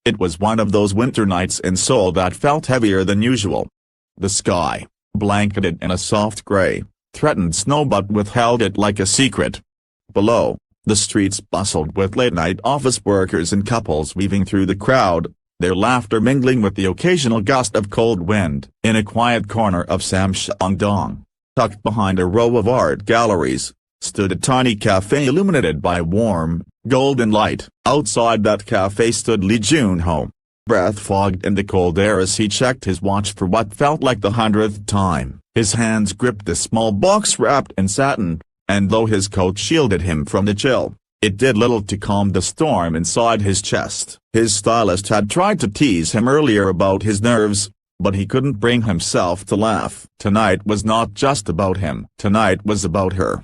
It was one of those winter nights in Seoul that felt heavier than usual. The sky, blanketed in a soft gray, threatened snow but withheld it like a secret. Below, the streets bustled with late-night office workers and couples weaving through the crowd, their laughter mingling with the occasional gust of cold wind. In a quiet corner of Samsung-dong, tucked behind a row of art galleries, stood a tiny cafe illuminated by warm, golden light. Outside that cafe stood Jun Ho, breath fogged in the cold air as he checked his watch for what felt like the 100th time. His hands gripped the small box wrapped in satin, and though his coat shielded him from the chill, it did little to calm the storm inside his chest. His stylist had tried to tease him earlier about his nerves, but he couldn't bring himself to laugh. Tonight was not just about him. Tonight was about her.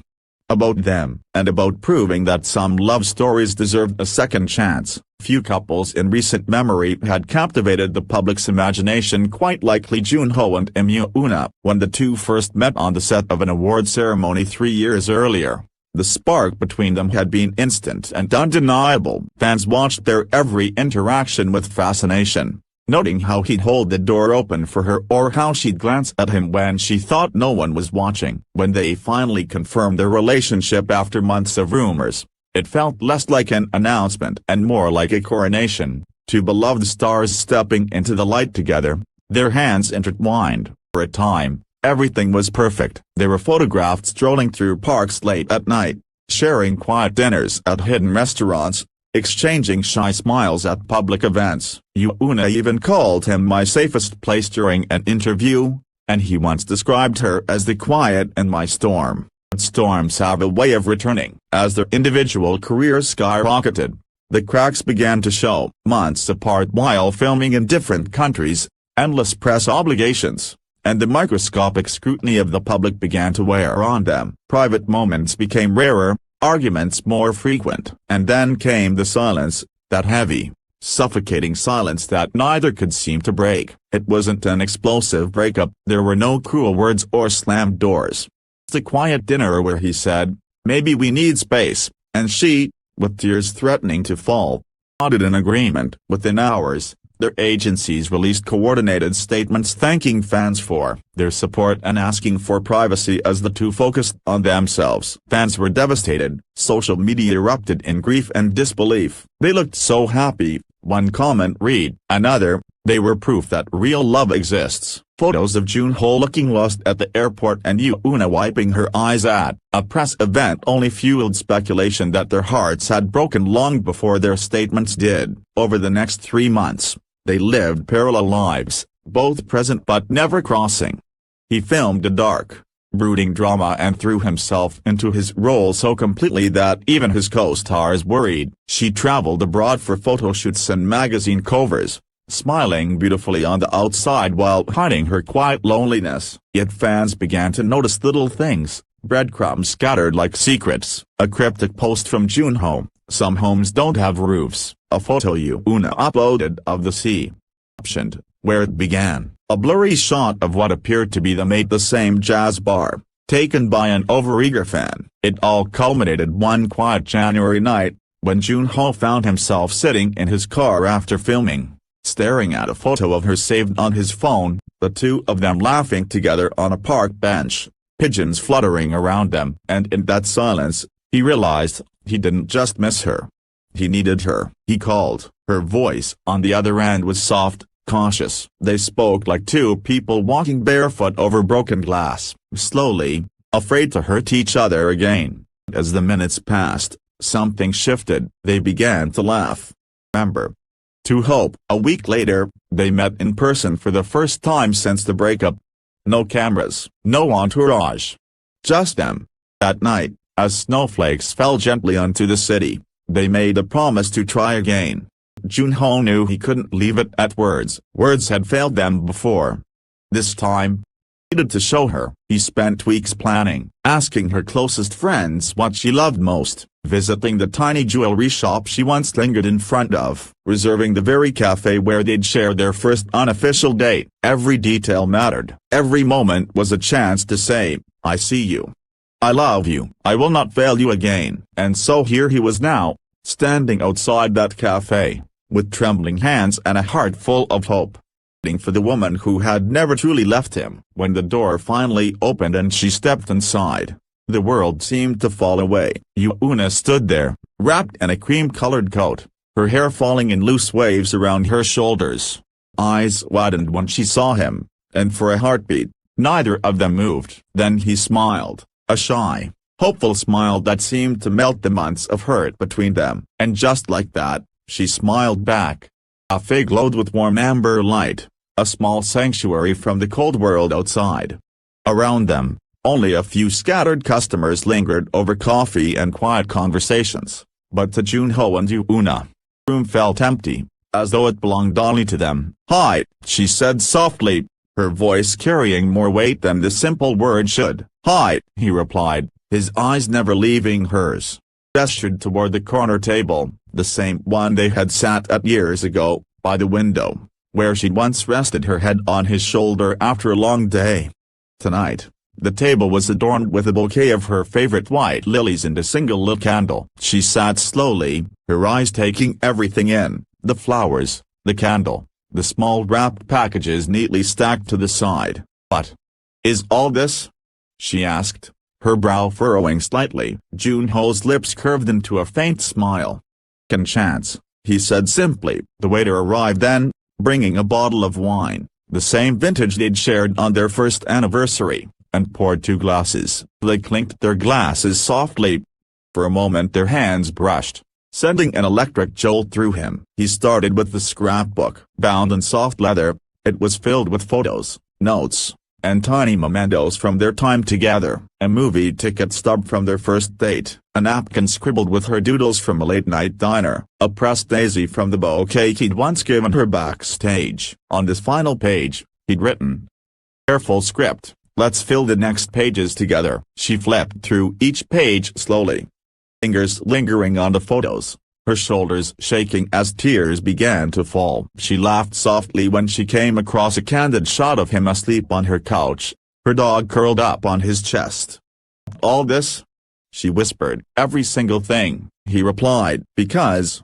About them, and about proving that some love stories deserved a second chance. Few couples in recent memory had captivated the public's imagination quite like Jun Ho and Yoona. When the two first met on the set of an award ceremony 3 years earlier, the spark between them had been instant and undeniable. Fans watched their every interaction with fascination, noting how he'd hold the door open for her or how she'd glance at him when she thought no one was watching. When they finally confirmed their relationship after months of rumors, it felt less like an announcement and more like a coronation, two beloved stars stepping into the light together, their hands intertwined. For a time, everything was perfect. They were photographed strolling through parks late at night, sharing quiet dinners at hidden restaurants, exchanging shy smiles at public events. Yoona even called him my safest place during an interview, and he once described her as the quiet in my storm. But storms have a way of returning. As their individual careers skyrocketed, the cracks began to show. Months apart while filming in different countries, endless press obligations, and the microscopic scrutiny of the public began to wear on them. Private moments became rarer, arguments more frequent. And then came the silence, that heavy, suffocating silence that neither could seem to break. It wasn't an explosive breakup. There were no cruel words or slammed doors. The quiet dinner where he said, "Maybe we need space," and she, with tears threatening to fall, nodded in agreement. Within hours, their agencies released coordinated statements thanking fans for their support and asking for privacy as the two focused on themselves. Fans were devastated. Social media erupted in grief and disbelief. "They looked so happy," one comment read. Another, "They were proof that real love exists." Photos of Jun Ho looking lost at the airport and Yoona wiping her eyes at a press event only fueled speculation that their hearts had broken long before their statements did. Over the next 3 months, they lived parallel lives, both present but never crossing. He filmed a dark, brooding drama and threw himself into his role so completely that even his co-stars worried. She traveled abroad for photoshoots and magazine covers, smiling beautifully on the outside while hiding her quiet loneliness. Yet fans began to notice little things, breadcrumbs scattered like secrets. A cryptic post from Jun Ho, "Some homes don't have roofs." A photo Yoona uploaded of the sea, captioned, "Where it began." A blurry shot of what appeared to be the same jazz bar, taken by an overeager fan. It all culminated one quiet January night, when Jun Ho found himself sitting in his car after filming, staring at a photo of her saved on his phone, the two of them laughing together on a park bench, pigeons fluttering around them. And in that silence, he realized, he didn't just miss her. He needed her. He called. Her voice on the other end was soft, cautious. They spoke like two people walking barefoot over broken glass, slowly, afraid to hurt each other again. As the minutes passed, something shifted. They began to laugh. Remember. To hope. A week later, they met in person for the first time since the breakup. No cameras, no entourage. Just them. That night, as snowflakes fell gently onto the city, they made a promise to try again. Jun Ho knew he couldn't leave it at words. Words had failed them before. This time, he needed to show her. He spent weeks planning, asking her closest friends what she loved most, visiting the tiny jewelry shop she once lingered in front of, reserving the very cafe where they'd share their first unofficial date. Every detail mattered. Every moment was a chance to say, "I see you. I love you. I will not fail you again." And so here he was now, standing outside that cafe, with trembling hands and a heart full of hope, waiting for the woman who had never truly left him. When the door finally opened and she stepped inside, the world seemed to fall away. Yoona stood there, wrapped in a cream-colored coat, her hair falling in loose waves around her shoulders. Eyes widened when she saw him, and for a heartbeat, neither of them moved. Then he smiled, a shy, hopeful smile that seemed to melt the months of hurt between them. And just like that, she smiled back. A cafe glowed with warm amber light, a small sanctuary from the cold world outside. Around them, only a few scattered customers lingered over coffee and quiet conversations, but to Jun Ho and Yoona, the room felt empty, as though it belonged only to them. "Hi," she said softly, her voice carrying more weight than the simple word should. "Hi," he replied, his eyes never leaving hers. Gestured toward the corner table, the same one they had sat at years ago, by the window, where she'd once rested her head on his shoulder after a long day. Tonight, the table was adorned with a bouquet of her favorite white lilies and a single lit candle. She sat slowly, her eyes taking everything in, the flowers, the candle, the small wrapped packages neatly stacked to the side. "What is all this?" she asked, her brow furrowing slightly. Jun Ho's lips curved into a faint smile. "Second chance," he said simply. The waiter arrived then, bringing a bottle of wine, the same vintage they'd shared on their first anniversary, and poured 2 glasses. They clinked their glasses softly. For a moment their hands brushed, sending an electric jolt through him. He started with the scrapbook. Bound in soft leather, it was filled with photos, notes, and tiny mementos from their time together. A movie ticket stub from their first date, a napkin scribbled with her doodles from a late-night diner, a pressed daisy from the bouquet he'd once given her backstage. On this final page, he'd written, "Careful script, let's fill the next pages together." She flipped through each page slowly, fingers lingering on the photos, her shoulders shaking as tears began to fall. She laughed softly when she came across a candid shot of him asleep on her couch, her dog curled up on his chest. "All this?" she whispered. "Every single thing," he replied. "Because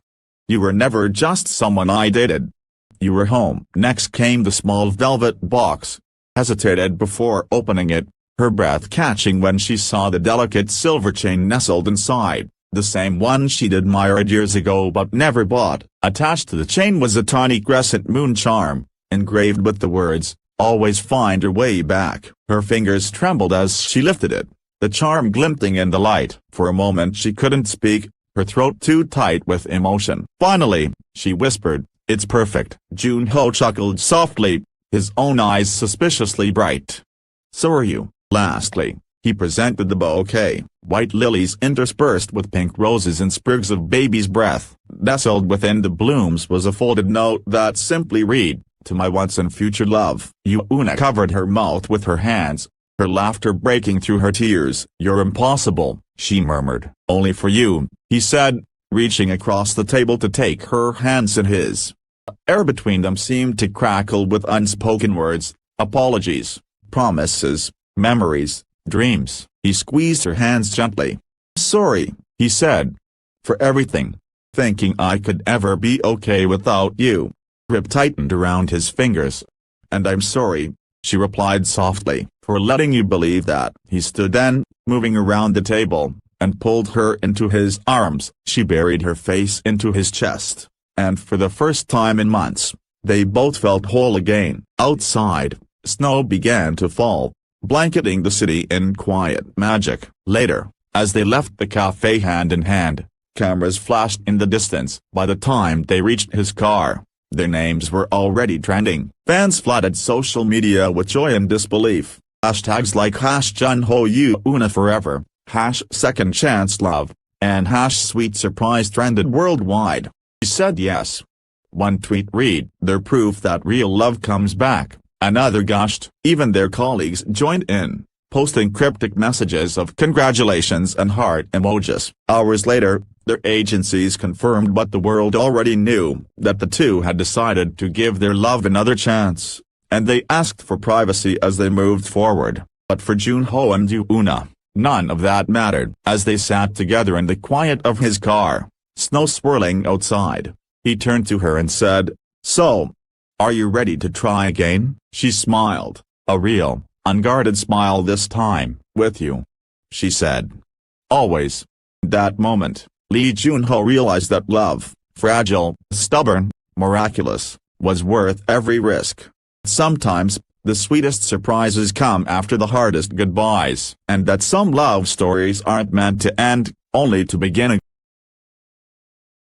you were never just someone I dated. You were home." Next came the small velvet box. Hesitated before opening it, her breath catching when she saw the delicate silver chain nestled inside, the same one she'd admired years ago but never bought. Attached to the chain was a tiny crescent moon charm, engraved with the words, "Always find your way back." Her fingers trembled as she lifted it, the charm glinting in the light. For a moment she couldn't speak, her throat too tight with emotion. Finally, she whispered, "It's perfect." Jun Ho chuckled softly, his own eyes suspiciously bright. "So are you." Lastly, he presented the bouquet, white lilies interspersed with pink roses and sprigs of baby's breath. Nestled within the blooms was a folded note that simply read, "To my once and future love." Yoona covered her mouth with her hands, her laughter breaking through her tears. "You're impossible," she murmured. "Only for you," he said, reaching across the table to take her hands in his. The air between them seemed to crackle with unspoken words, apologies, promises, memories, dreams. He squeezed her hands gently. "Sorry," he said, "for everything. Thinking I could ever be okay without you." Grip tightened around his fingers. "And I'm sorry," she replied softly, "for letting you believe that." He stood then, moving around the table, and pulled her into his arms. She buried her face into his chest, and for the first time in months, they both felt whole again. Outside, snow began to fall, blanketing the city in quiet magic. Later, as they left the cafe hand in hand, cameras flashed in the distance. By the time they reached his car, their names were already trending. Fans flooded social media with joy and disbelief. Hashtags like #JunHoYoona forever, #SecondChanceLove, and #SweetSurprise trended worldwide. He said yes. One tweet read, "They're proof that real love comes back." Another gushed. Even their colleagues joined in, posting cryptic messages of congratulations and heart emojis. Hours later, their agencies confirmed what the world already knew, that the two had decided to give their love another chance, and they asked for privacy as they moved forward. But for Jun Ho and Yoona, none of that mattered. As they sat together in the quiet of his car, snow swirling outside, He turned to her and said, "So, are you ready to try again?" She smiled, a real, unguarded smile this time. "With you," she said. "Always." That moment, Jun Ho realized that love, fragile, stubborn, miraculous, was worth every risk. Sometimes, the sweetest surprises come after the hardest goodbyes, and that some love stories aren't meant to end, only to begin.